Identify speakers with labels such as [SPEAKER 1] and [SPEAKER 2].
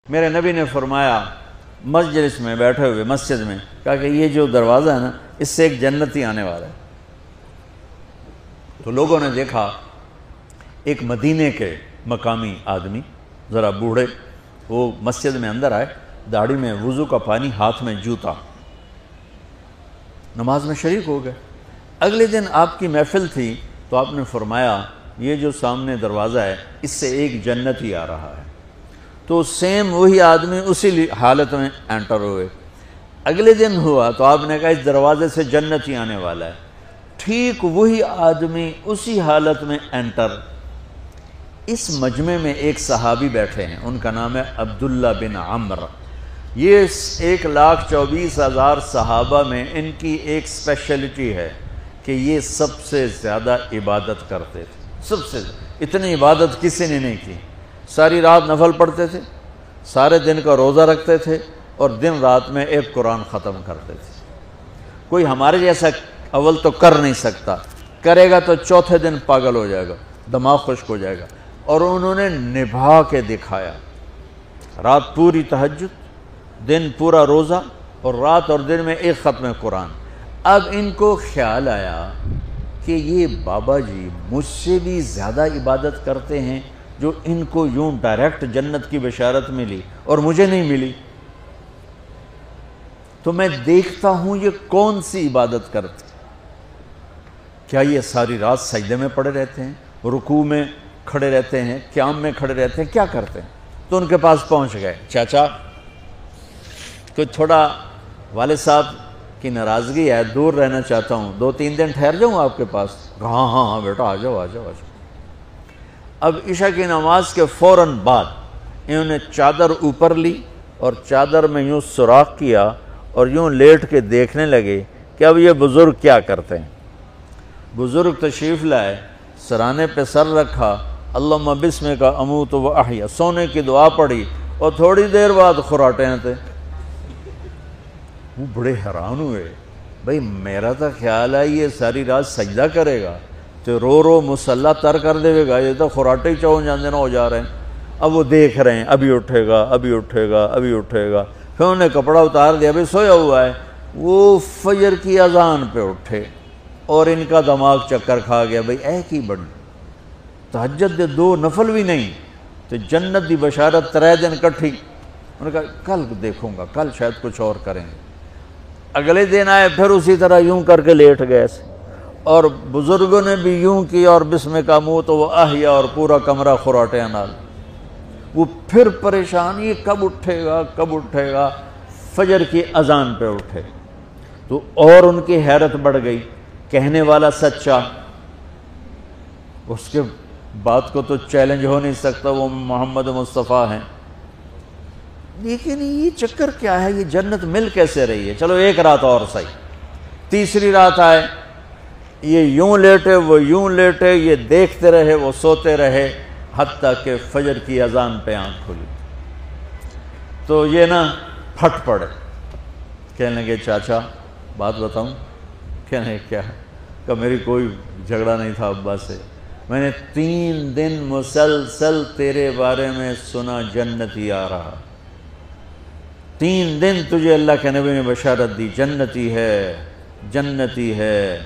[SPEAKER 1] میرے نبی نے فرمایا مجلس میں بیٹھے ہوئے مسجد میں، کہا کہ یہ جو دروازہ ہے نا اس سے ایک جنتی آنے والا ہے۔ تو لوگوں نے دیکھا ایک مدینے کے مقامی آدمی ذرا بوڑھے، وہ مسجد میں اندر آئے، داڑھی میں وضو کا پانی، ہاتھ میں جوتا، نماز میں شریک ہو گئے۔ اگلے دن آپ کی محفل تھی تو آپ نے فرمایا یہ جو سامنے دروازہ ہے اس سے ایک جنتی آ رہا ہے۔ تو سیم وہی آدمی اسی حالت میں انٹر ہوئے۔ اگلے دن ہوا تو آپ نے کہا اس دروازے سے جنتی آنے والا ہے۔ ٹھیک وہی آدمی اسی حالت میں انٹر۔ اس مجمع میں ایک صحابی بیٹھے ہیں، ان کا نام ہے عبداللہ بن عمرو۔ یہ 1,24,000 صحابہ میں ان کی ایک اسپیشلٹی ہے کہ یہ سب سے زیادہ عبادت کرتے تھے، سب سے اتنی عبادت کسی نے نہیں کی۔ ساری رات نفل پڑھتے تھے، سارے دن کا روزہ رکھتے تھے، اور دن رات میں ایک قرآن ختم کرتے تھے۔ کوئی ہمارے جیسا اول تو کر نہیں سکتا، کرے گا تو چوتھے دن پاگل ہو جائے گا، دماغ خشک ہو جائے گا، اور انہوں نے نبھا کے دکھایا۔ رات پوری تہجد، دن پورا روزہ، اور رات اور دن میں ایک ختم قرآن۔ اب ان کو خیال آیا کہ یہ بابا جی مجھ سے بھی زیادہ عبادت کرتے ہیں، جو ان کو یوں ڈائریکٹ جنت کی بشارت ملی اور مجھے نہیں ملی، تو میں دیکھتا ہوں یہ کون سی عبادت کرتے ہیں۔ کیا یہ ساری رات سجدے میں پڑے رہتے ہیں، رکوع میں کھڑے رہتے ہیں، قیام میں کھڑے رہتے ہیں، کیا کرتے ہیں؟ تو ان کے پاس پہنچ گئے، چاچا کوئی تھوڑا والد صاحب کی ناراضگی ہے، دور رہنا چاہتا ہوں، 2-3 دن ٹھہر جاؤں آپ کے پاس؟ ہاں ہاں ہاں بیٹا آ جاؤ آ جاؤ آ جاؤ۔ اب عشاء کی نماز کے فوراً بعد انہوں نے چادر اوپر لی اور چادر میں یوں سوراخ کیا اور یوں لیٹ کے دیکھنے لگے کہ اب یہ بزرگ کیا کرتے ہیں۔ بزرگ تشریف لائے، سرانے پہ سر رکھا، اللہم بسمک اموت و احیا، سونے کی دعا پڑھی، اور تھوڑی دیر بعد خراٹے تھے۔ وہ بڑے حیران ہوئے، بھئی میرا تو خیال ہے یہ ساری رات سجدہ کرے گا تو رو رو مسلح تر کر دے گا، یہ تو خراٹے ہی چون جاندے نہ ہو جا رہے ہیں۔ اب وہ دیکھ رہے ہیں ابھی اٹھے گا ابھی اٹھے گا ابھی اٹھے گا، پھر انہوں نے کپڑا اتار دیا، ابھی سویا ہوا ہے۔ وہ فجر کی اذان پہ اٹھے اور ان کا دماغ چکر کھا گیا، بھئی اے کی بڑی تہجد دے 2 نفل بھی نہیں تو جنت دی بشارت 3 دن کٹھی۔ انہوں نے کہا کل دیکھوں گا، کل شاید کچھ اور کریں گے۔ اگلے دن آئے، پھر اسی طرح یوں کر کے لیٹ گئے، اور بزرگوں نے بھی یوں کی، اور بسمک اموت و احیا، اور پورا کمرہ خراٹے نال۔ وہ پھر پریشان، یہ کب اٹھے گا کب اٹھے گا؟ فجر کی اذان پہ اٹھے تو اور ان کی حیرت بڑھ گئی، کہنے والا سچا، اس کے بات کو تو چیلنج ہو نہیں سکتا، وہ محمد مصطفیٰ ہیں، لیکن یہ چکر کیا ہے، یہ جنت مل کیسے رہی ہے؟ چلو ایک رات اور صحیح۔ تیسری رات آئے، یہ یوں لیٹے وہ یوں لیٹے، یہ دیکھتے رہے وہ سوتے رہے، حتیٰ کہ فجر کی اذان پہ آنکھ کھلی تو یہ نا پھٹ پڑے، کہنے لگے چاچا بات بتاؤں؟ کہنے کیا ہے؟ کہ میری کوئی جھگڑا نہیں تھا ابا سے، میں نے 3 دن مسلسل تیرے بارے میں سنا جنتی آ رہا، 3 دن تجھے اللہ کے نبی نے بشارت دی جنتی ہے جنتی ہے۔